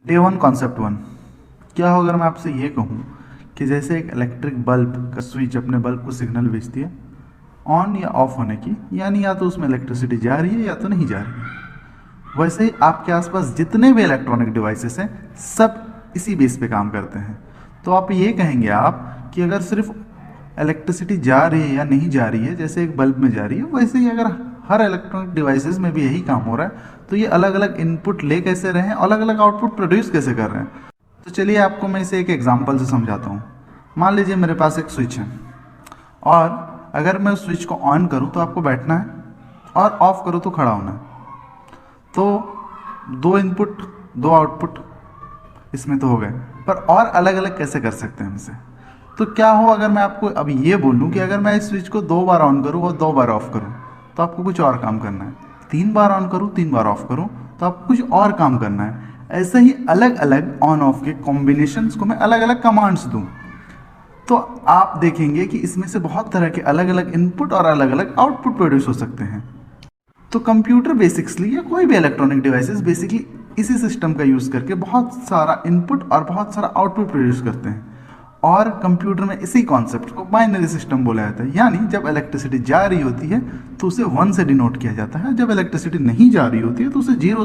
Day one concept one. क्या हो अगर मैं आपसे ये कहूँ कि जैसे एक इलेक्ट्रिक बल्ब का स्विच अपने बल्ब को सिग्नल भेजती है ऑन या ऑफ होने की, यानी या तो उसमें इलेक्ट्रिसिटी जा रही है या तो नहीं जा रही है, वैसे ही आपके आसपास जितने भी इलेक्ट्रॉनिक डिवाइसेस हैं सब इसी बेस पे काम करते हैं। तो आप ये कहेंगे आप कि अगर सिर्फ इलेक्ट्रिसिटी जा रही है या नहीं जा रही है, जैसे एक बल्ब में जा रही है, वैसे ही अगर हर इलेक्ट्रॉनिक डिवाइसेस में भी यही काम हो रहा है, तो ये अलग अलग इनपुट ले कैसे रहे हैं, अलग अलग आउटपुट प्रोड्यूस कैसे कर रहे हैं। तो चलिए आपको मैं इसे एक एग्जांपल से समझाता हूँ। मान लीजिए मेरे पास एक स्विच है और अगर मैं उस स्विच को ऑन करूँ तो आपको बैठना है और ऑफ करूँ तो खड़ा होना है। तो दो इनपुट दो आउटपुट इसमें तो हो गए, पर और अलग अलग कैसे कर सकते हैं इसे। तो क्या हो अगर मैं आपको अभी ये बोलूँ कि अगर मैं इस स्विच को 2 बार ऑन करूँ और 2 बार ऑफ करूँ तो आपको कुछ और काम करना है, 3 बार ऑन करूँ 3 बार ऑफ करूँ तो आपको कुछ और काम करना है। ऐसे ही अलग अलग ऑन ऑफ के कॉम्बिनेशंस को मैं अलग अलग कमांड्स दूँ तो आप देखेंगे कि इसमें से बहुत तरह के अलग अलग इनपुट और अलग अलग आउटपुट प्रोड्यूस हो सकते हैं। तो कंप्यूटर बेसिक्सली या कोई भी इलेक्ट्रॉनिक डिवाइसेस बेसिकली इसी सिस्टम का यूज़ करके बहुत सारा इनपुट और बहुत सारा आउटपुट प्रोड्यूस करते हैं। और कंप्यूटर में इसी कॉन्सेप्ट को बाइनरी सिस्टम बोला जाता है, यानी जब इलेक्ट्रिसिटी जा रही होती है तो उसे 1 से डिनोट किया जाता है, जब इलेक्ट्रिसिटी नहीं जा रही होती है तो उसे 0 से